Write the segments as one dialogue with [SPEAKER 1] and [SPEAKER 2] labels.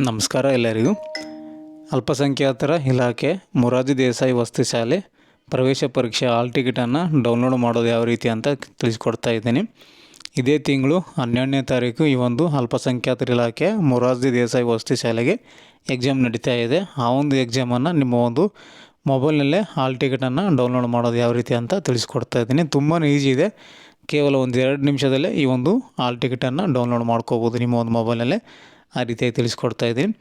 [SPEAKER 1] ನಮಸ್ಕಾರ ಎಲ್ಲರಿಗೂ. ಅಲ್ಪಸಂಖ್ಯಾತರ ಇಲಾಖೆ ಮೊರಾರ್ಜಿ ದೇಸಾಯಿ ವಸತಿ ಶಾಲೆ ಪ್ರವೇಶ ಪರೀಕ್ಷೆ ಹಾಲ್ ಟಿಕೆಟನ್ನು ಡೌನ್ಲೋಡ್ ಮಾಡೋದು ಯಾವ ರೀತಿ ಅಂತ ತಿಳಿಸ್ಕೊಡ್ತಾ ಇದ್ದೀನಿ. ಇದೇ ತಿಂಗಳು 12ನೇ ತಾರೀಕು ಈ ಒಂದು ಅಲ್ಪಸಂಖ್ಯಾತರ ಇಲಾಖೆ ಮೊರಾರ್ಜಿ ದೇಸಾಯಿ ವಸತಿ ಶಾಲೆಗೆ ಎಕ್ಸಾಮ್ ನಡೀತಾ ಇದೆ. ಆ ಒಂದು ಎಕ್ಸಾಮನ್ನು ನಿಮ್ಮ ಒಂದು ಮೊಬೈಲ್ನಲ್ಲೇ ಹಾಲ್ ಟಿಕೆಟನ್ನು ಡೌನ್ಲೋಡ್ ಮಾಡೋದು ಯಾವ ರೀತಿ ಅಂತ ತಿಳಿಸ್ಕೊಡ್ತಾ ಇದ್ದೀನಿ. ತುಂಬಾ ಈಸಿ ಇದೆ. ಕೇವಲ 1-2 ನಿಮಿಷದಲ್ಲೇ ಈ ಒಂದು ಹಾಲ್ ಟಿಕೆಟನ್ನು ಡೌನ್ಲೋಡ್ ಮಾಡ್ಕೋಬೋದು ನಿಮ್ಮ ಒಂದು ಮೊಬೈಲಲ್ಲೇ. ಆ ರೀತಿಯಾಗಿ ತಿಳಿಸ್ಕೊಡ್ತಾ ಇದ್ದೀನಿ.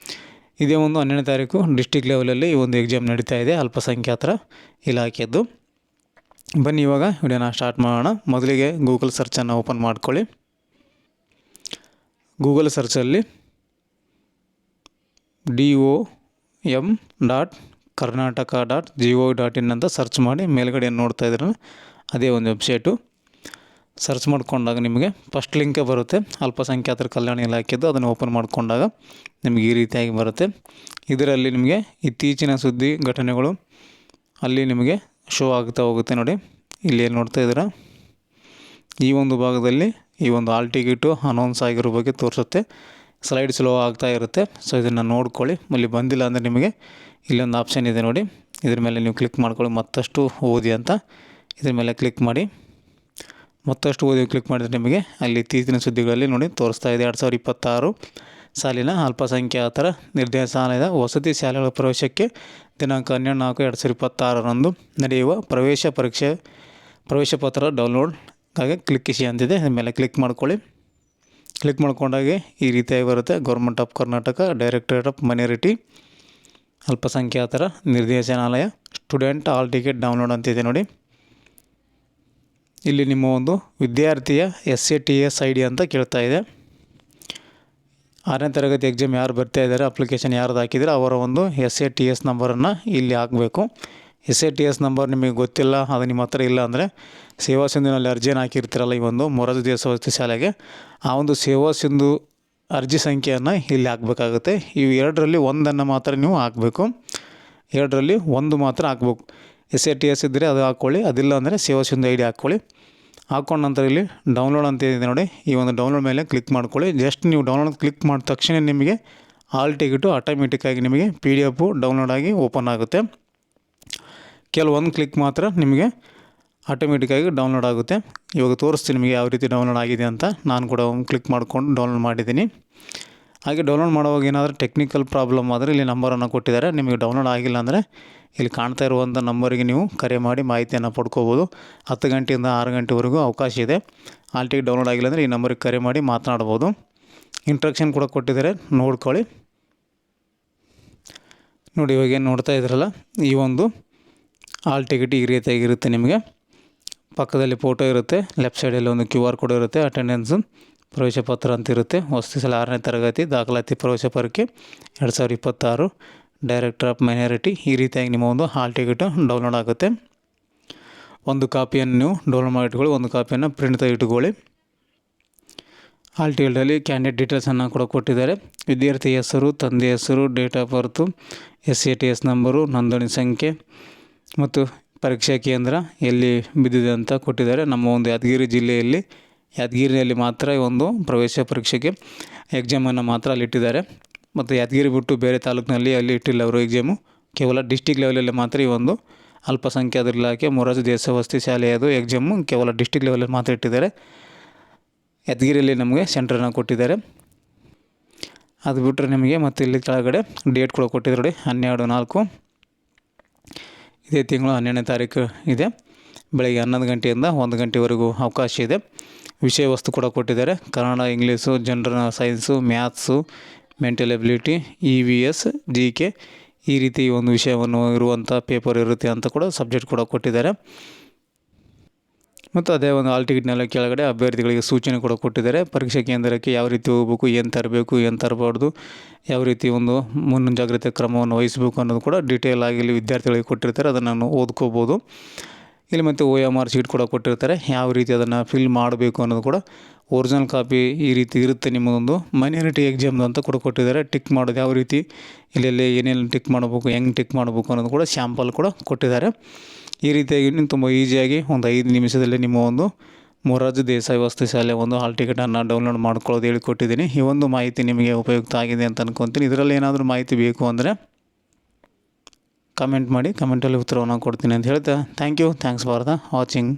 [SPEAKER 1] ಇದೇ ಒಂದು 12ನೇ ತಾರೀಕು ಡಿಸ್ಟಿಕ್ ಲೆವೆಲಲ್ಲಿ ಈ ಒಂದು ಎಕ್ಸಾಮ್ ನಡೀತಾ ಇದೆ ಅಲ್ಪಸಂಖ್ಯಾತರ ಇಲಾಖೆದ್ದು. ಬನ್ನಿ ಇವಾಗ ವಿಡಿಯೋನ ಸ್ಟಾರ್ಟ್ ಮಾಡೋಣ. ಮೊದಲಿಗೆ ಗೂಗಲ್ ಸರ್ಚನ್ನು ಓಪನ್ ಮಾಡ್ಕೊಳ್ಳಿ. ಗೂಗಲ್ ಸರ್ಚಲ್ಲಿ DOM.karnataka.gov.in ಅಂತ ಸರ್ಚ್ ಮಾಡಿ ಮೇಲ್ಗಡೆ ನೋಡ್ತಾ ಇದ್ದೀರ ಅದೇ ಒಂದು ವೆಬ್ಸೈಟು. ಸರ್ಚ್ ಮಾಡಿಕೊಂಡಾಗ ನಿಮಗೆ ಫಸ್ಟ್ ಲಿಂಕೇ ಬರುತ್ತೆ, ಅಲ್ಪಸಂಖ್ಯಾತರ ಕಲ್ಯಾಣ ಇಲಾಖೆದ್ದು. ಅದನ್ನು ಓಪನ್ ಮಾಡಿಕೊಂಡಾಗ ನಿಮಗೆ ಈ ರೀತಿಯಾಗಿ ಬರುತ್ತೆ. ಇದರಲ್ಲಿ ನಿಮಗೆ ಇತ್ತೀಚಿನ ಸುದ್ದಿ ಘಟನೆಗಳು ಅಲ್ಲಿ ನಿಮಗೆ ಶೋ ಆಗ್ತಾ ಹೋಗುತ್ತೆ. ನೋಡಿ ಇಲ್ಲಿ ಏನು ನೋಡ್ತಾ ಇದ್ದೀರಾ, ಈ ಒಂದು ಭಾಗದಲ್ಲಿ ಈ ಒಂದು ಹಾಲ್ ಟಿಕೆಟು ಅನೌನ್ಸ್ ಆಗಿರೋ ಬಗ್ಗೆ ತೋರಿಸುತ್ತೆ. ಸ್ಲೈಡ್ ಸ್ಲೋ ಆಗ್ತಾ ಇರುತ್ತೆ. ಸೊ ಇದನ್ನು ನೋಡ್ಕೊಳ್ಳಿ. ಇಲ್ಲಿ ಬಂದಿಲ್ಲ ಅಂದರೆ ನಿಮಗೆ ಇಲ್ಲೊಂದು ಆಪ್ಷನ್ ಇದೆ ನೋಡಿ, ಇದ್ರ ಮೇಲೆ ನೀವು ಕ್ಲಿಕ್ ಮಾಡ್ಕೊಳ್ಳಿ. ಮತ್ತಷ್ಟು ಓದಿ ಅಂತ ಇದ್ರ ಮೇಲೆ ಕ್ಲಿಕ್ ಮಾಡಿ. ಮತ್ತಷ್ಟು ಓದಿ ಕ್ಲಿಕ್ ಮಾಡಿದರೆ ನಿಮಗೆ ಅಲ್ಲಿ ಇತ್ತೀಚಿನ ಸುದ್ದಿಗಳಲ್ಲಿ ನೋಡಿ ತೋರಿಸ್ತಾ ಇದೆ. 2026 ಸಾಲಿನ ಅಲ್ಪಸಂಖ್ಯಾತರ ನಿರ್ದೇಶನಾಲಯದ ವಸತಿ ಶಾಲೆಗಳ ಪ್ರವೇಶಕ್ಕೆ ದಿನಾಂಕ 12/4/2026 ನಡೆಯುವ ಪ್ರವೇಶ ಪತ್ರ ಡೌನ್ಲೋಡ್ಗಾಗಿ ಕ್ಲಿಕ್ಕಿಸಿ ಅಂತಿದೆ. ಅದ್ರ ಮೇಲೆ ಕ್ಲಿಕ್ ಮಾಡ್ಕೊಳ್ಳಿ. ಕ್ಲಿಕ್ ಮಾಡ್ಕೊಂಡಾಗೆ ಈ ರೀತಿಯಾಗಿ ಬರುತ್ತೆ. Government of Karnataka directorate of minority ಅಲ್ಪಸಂಖ್ಯಾತರ ನಿರ್ದೇಶನಾಲಯ ಸ್ಟೂಡೆಂಟ್ ಹಾಲ್ ಟಿಕೆಟ್ ಡೌನ್ಲೋಡ್ ಅಂತಿದೆ ನೋಡಿ. ಇಲ್ಲಿ ನಿಮ್ಮ ಒಂದು ವಿದ್ಯಾರ್ಥಿಯ SATS ID ಅಂತ ಕೇಳ್ತಾ ಇದೆ. 6ನೇ ತರಗತಿ ಎಕ್ಸಾಮ್ ಯಾರು ಬರ್ತಾ ಇದ್ದಾರೆ, ಅಪ್ಲಿಕೇಶನ್ ಯಾರ್ದು ಹಾಕಿದರೆ ಅವರ ಒಂದು SATS ನಂಬರನ್ನು ಇಲ್ಲಿ ಹಾಕಬೇಕು. SATS ನಂಬರ್ ನಿಮಗೆ ಗೊತ್ತಿಲ್ಲ, ಅದು ನಿಮ್ಮ ಹತ್ರ ಇಲ್ಲ ಅಂದರೆ ಸೇವಾ ಸಿಂಧುನಲ್ಲಿ ಅರ್ಜಿಯನ್ನು ಹಾಕಿರ್ತೀರಲ್ಲ ಈ ಒಂದು ಮೊರಾರ್ಜಿ ದೇಸಾಯಿ ವಸತಿ ಶಾಲೆಗೆ, ಆ ಒಂದು ಸೇವಾ ಸಿಂಧು ಅರ್ಜಿ ಸಂಖ್ಯೆಯನ್ನು ಇಲ್ಲಿ ಹಾಕಬೇಕಾಗುತ್ತೆ. ಇವು ಎರಡರಲ್ಲಿ ಒಂದನ್ನು ಮಾತ್ರ ನೀವು ಹಾಕಬೇಕು. ಎರಡರಲ್ಲಿ ಒಂದು ಮಾತ್ರ ಹಾಕ್ಬೇಕು. SATS ಇದ್ದರೆ ಅದು ಹಾಕ್ಕೊಳ್ಳಿ, ಅದಿಲ್ಲ ಅಂದರೆ ಸೇವಾ ಸಿಂಧು ID ಹಾಕ್ಕೊಳ್ಳಿ. ಹಾಕ್ಕೊಂಡ ನಂತರ ಇಲ್ಲಿ ಡೌನ್ಲೋಡ್ ಅಂತ ಇದೆ ನೋಡಿ, ಈ ಒಂದು ಡೌನ್ಲೋಡ್ ಮೇಲೆ ಕ್ಲಿಕ್ ಮಾಡ್ಕೊಳ್ಳಿ. ಜಸ್ಟ್ ನೀವು ಡೌನ್ಲೋಡ್ ಕ್ಲಿಕ್ ಮಾಡಿದ ತಕ್ಷಣ ನಿಮಗೆ ಹಾಲ್ ಟಿಕೆಟು ಆಟೋಮೆಟಿಕ್ಕಾಗಿ ನಿಮಗೆ PDF ಡೌನ್ಲೋಡ್ ಆಗಿ ಓಪನ್ ಆಗುತ್ತೆ. ಕೆಲವೊಂದು ಕ್ಲಿಕ್ ಮಾತ್ರ ನಿಮಗೆ ಆಟೋಮೆಟಿಕ್ಕಾಗಿ ಡೌನ್ಲೋಡ್ ಆಗುತ್ತೆ. ಇವಾಗ ತೋರಿಸ್ತೀನಿ ನಿಮಗೆ ಯಾವ ರೀತಿ ಡೌನ್ಲೋಡ್ ಆಗಿದೆ ಅಂತ. ನಾನು ಕೂಡ ಕ್ಲಿಕ್ ಮಾಡ್ಕೊಂಡು ಡೌನ್ಲೋಡ್ ಮಾಡಿದ್ದೀನಿ. ಹಾಗೆ ಡೌನ್ಲೋಡ್ ಮಾಡುವಾಗ ಏನಾದರೂ ಟೆಕ್ನಿಕಲ್ ಪ್ರಾಬ್ಲಮ್ ಆದರೆ ಇಲ್ಲಿ ನಂಬರನ್ನು ಕೊಟ್ಟಿದ್ದಾರೆ. ನಿಮಗೆ ಡೌನ್ಲೋಡ್ ಆಗಿಲ್ಲ ಅಂದರೆ ಇಲ್ಲಿ ಕಾಣ್ತಾ ಇರುವಂಥ ನಂಬರಿಗೆ ನೀವು ಕರೆ ಮಾಡಿ ಮಾಹಿತಿಯನ್ನು ಪಡ್ಕೋಬೋದು. 10 ಗಂಟೆಯಿಂದ 6 ಗಂಟೆವರೆಗೂ ಅವಕಾಶ ಇದೆ. ಹಾಲ್ ಟಿಕೆಟ್ ಡೌನ್ಲೋಡ್ ಆಗಿಲ್ಲ ಅಂದರೆ ಈ ನಂಬರಿಗೆ ಕರೆ ಮಾಡಿ ಮಾತನಾಡ್ಬೋದು. ಇಂಟ್ರಕ್ಷನ್ ಕೂಡ ಕೊಟ್ಟಿದ್ದಾರೆ, ನೋಡ್ಕೊಳ್ಳಿ. ನೋಡಿ ಇವಾಗ ಏನು ನೋಡ್ತಾ ಇದ್ದೀರಲ್ಲ, ಈ ಒಂದು ಹಾಲ್ ಟಿಕೆಟ್ ಈ ರೀತಿಯಾಗಿರುತ್ತೆ. ನಿಮಗೆ ಪಕ್ಕದಲ್ಲಿ ಫೋಟೋ ಇರುತ್ತೆ, ಲೆಫ್ಟ್ ಸೈಡಲ್ಲಿ ಒಂದು QR ಕೋಡ್ ಇರುತ್ತೆ, ಅಟೆಂಡೆನ್ಸು, ಪ್ರವೇಶ ಪತ್ರ ಅಂತ ಇರುತ್ತೆ. ವಸತಿ ಶಾಲೆ 6ನೇ ತರಗತಿ ದಾಖಲಾತಿ ಪ್ರವೇಶ ಪರೀಕ್ಷೆ 2026 ಡೈರೆಕ್ಟರ್ ಆಫ್ ಮೈನಾರಿಟಿ. ಈ ರೀತಿಯಾಗಿ ನಿಮ್ಮ ಒಂದು ಹಾಲ್ ಟಿಕೆಟು ಡೌನ್ಲೋಡ್ ಆಗುತ್ತೆ. ಒಂದು ಕಾಪಿಯನ್ನು ನೀವು ಡೌನ್ಲೋಡ್ ಮಾಡಿ ಇಟ್ಕೊಳ್ಳಿ, ಒಂದು ಕಾಪಿಯನ್ನು ಪ್ರಿಂಟ್ ತೆಗೆದುಕೊಳ್ಳಿ. ಹಾಲ್ ಟಿಕೆಟಲ್ಲಿ ಕ್ಯಾಂಡಿಡೇಟ್ ಡೀಟೇಲ್ಸನ್ನು ಕೂಡ ಕೊಟ್ಟಿದ್ದಾರೆ. ವಿದ್ಯಾರ್ಥಿ ಹೆಸರು, ತಂದೆ ಹೆಸರು, date of birth, SATS number, ನೋಂದಣಿ ಸಂಖ್ಯೆ ಮತ್ತು ಪರೀಕ್ಷಾ ಕೇಂದ್ರ ಎಲ್ಲಿ ಬಿದ್ದಿದೆ ಅಂತ ಕೊಟ್ಟಿದ್ದಾರೆ. ನಮ್ಮ ಒಂದು ಯಾದಗಿರಿಯಲ್ಲಿ ಮಾತ್ರ ಈ ಒಂದು ಪ್ರವೇಶ ಪರೀಕ್ಷೆಗೆ ಎಕ್ಸಾಮನ್ನು ಮಾತ್ರ ಅಲ್ಲಿಟ್ಟಿದ್ದಾರೆ. ಮತ್ತು ಯಾದಗಿರಿ ಬಿಟ್ಟು ಬೇರೆ ತಾಲೂಕಿನಲ್ಲಿ ಅಲ್ಲಿ ಇಟ್ಟಿಲ್ಲ ಅವರು ಎಕ್ಸಾಮು. ಕೇವಲ ಡಿಸ್ಟಿಕ್ ಲೆವೆಲಲ್ಲಿ ಮಾತ್ರ ಈ ಒಂದು ಅಲ್ಪಸಂಖ್ಯಾತರ ಇಲಾಖೆ ಮೊರಾರ್ಜಿ ದೇಸಾಯಿ ವಸತಿ ಶಾಲೆಯದು ಎಕ್ಸಾಮು ಕೇವಲ ಡಿಸ್ಟಿಕ್ ಲೆವೆಲಲ್ಲಿ ಮಾತ್ರ ಇಟ್ಟಿದ್ದಾರೆ. ಯಾದಗಿರಿಯಲ್ಲಿ ನಮಗೆ ಸೆಂಟ್ರನ್ನು ಕೊಟ್ಟಿದ್ದಾರೆ. ಅದು ಬಿಟ್ಟರೆ ನಿಮಗೆ ಮತ್ತು ಇಲ್ಲಿ ಕೆಳಗಡೆ ಡೇಟ್ ಕೂಡ ಕೊಟ್ಟಿದ್ದಾರೆ ನೋಡಿ, 12/4 ಇದೇ ತಿಂಗಳು 12ನೇ ತಾರೀಕು ಇದೆ. ಬೆಳಗ್ಗೆ 11 ಗಂಟೆಯಿಂದ 1 ಗಂಟೆವರೆಗೂ ಅವಕಾಶ ಇದೆ. ವಿಷಯ ವಸ್ತು ಕೂಡ ಕೊಟ್ಟಿದ್ದಾರೆ. Kannada, English, general science, maths, mental ability, EVS, GK ಈ ರೀತಿ ಒಂದು ವಿಷಯವನ್ನು ಇರುವಂಥ ಪೇಪರ್ ಇರುತ್ತೆ ಅಂತ ಕೂಡ ಸಬ್ಜೆಕ್ಟ್ ಕೂಡ ಕೊಟ್ಟಿದ್ದಾರೆ. ಮತ್ತು ಅದೇ ಒಂದು ಹಾಲ್ ಟಿಕೆಟ್ನೆಲ್ಲ ಕೆಳಗಡೆ ಅಭ್ಯರ್ಥಿಗಳಿಗೆ ಸೂಚನೆ ಕೂಡ ಕೊಟ್ಟಿದ್ದಾರೆ. ಪರೀಕ್ಷಾ ಕೇಂದ್ರಕ್ಕೆ ಯಾವ ರೀತಿ ಹೋಗಬೇಕು, ಏನು ತರಬೇಕು, ಏನು ತರಬಾರ್ದು, ಯಾವ ರೀತಿ ಒಂದು ಮುನ್ನೆಚ್ಚರಿಕೆ ಕ್ರಮವನ್ನು ವಹಿಸಬೇಕು ಅನ್ನೋದು ಕೂಡ ಡೀಟೇಲ್ ಆಗಿ ಇಲ್ಲಿ ವಿದ್ಯಾರ್ಥಿಗಳಿಗೆ ಕೊಟ್ಟಿರ್ತಾರೆ. ಅದನ್ನು ಓದ್ಕೋಬೋದು. ಇಲ್ಲಿ ಮತ್ತು OMR ಶೀಟ್ ಕೂಡ ಕೊಟ್ಟಿರ್ತಾರೆ, ಯಾವ ರೀತಿ ಅದನ್ನು ಫಿಲ್ ಮಾಡಬೇಕು ಅನ್ನೋದು ಕೂಡ ಒರಿಜಿನಲ್ ಕಾಪಿ ಈ ರೀತಿ ಇರುತ್ತೆ. ನಿಮ್ಮದೊಂದು ಮೈನಾರಿಟಿ ಎಕ್ಸಾಮ್ದು ಅಂತ ಕೂಡ ಕೊಟ್ಟಿದ್ದಾರೆ. ಟಿಕ್ ಮಾಡೋದು ಯಾವ ರೀತಿ, ಇಲ್ಲೆಲ್ಲಿ ಏನೇನು ಟಿಕ್ ಮಾಡಬೇಕು, ಹೆಂಗೆ ಟಿಕ್ ಮಾಡಬೇಕು ಅನ್ನೋದು ಕೂಡ ಸ್ಯಾಂಪಲ್ ಕೂಡ ಕೊಟ್ಟಿದ್ದಾರೆ. ಈ ರೀತಿಯಾಗಿ ನೀವು ತುಂಬ ಈಸಿಯಾಗಿ ಒಂದು 5 ನಿಮಿಷದಲ್ಲಿ ನಿಮ್ಮ ಒಂದು ಮೊರಾರ್ಜಿ ದೇಸಾಯಿ ವಸತಿ ಶಾಲೆ ಒಂದು ಹಾಲ್ ಟಿಕೆಟನ್ನು ಡೌನ್ಲೋಡ್ ಮಾಡ್ಕೊಳ್ಳೋದು ಹೇಳಿಕೊಟ್ಟಿದ್ದೀನಿ. ಈ ಒಂದು ಮಾಹಿತಿ ನಿಮಗೆ ಉಪಯುಕ್ತ ಆಗಿದೆ ಅಂತ ಅನ್ಕೊತೀನಿ. ಇದರಲ್ಲಿ ಏನಾದರೂ ಮಾಹಿತಿ ಬೇಕು ಅಂದರೆ ಕಮೆಂಟ್ ಮಾಡಿ, ಕಮೆಂಟಲ್ಲಿ ಉತ್ತರವನ್ನು ಕೊಡ್ತೀನಿ ಅಂತ ಹೇಳ್ತಾ ಥ್ಯಾಂಕ್ಸ್ ಫಾರ್ ದ ವಾಚಿಂಗ್.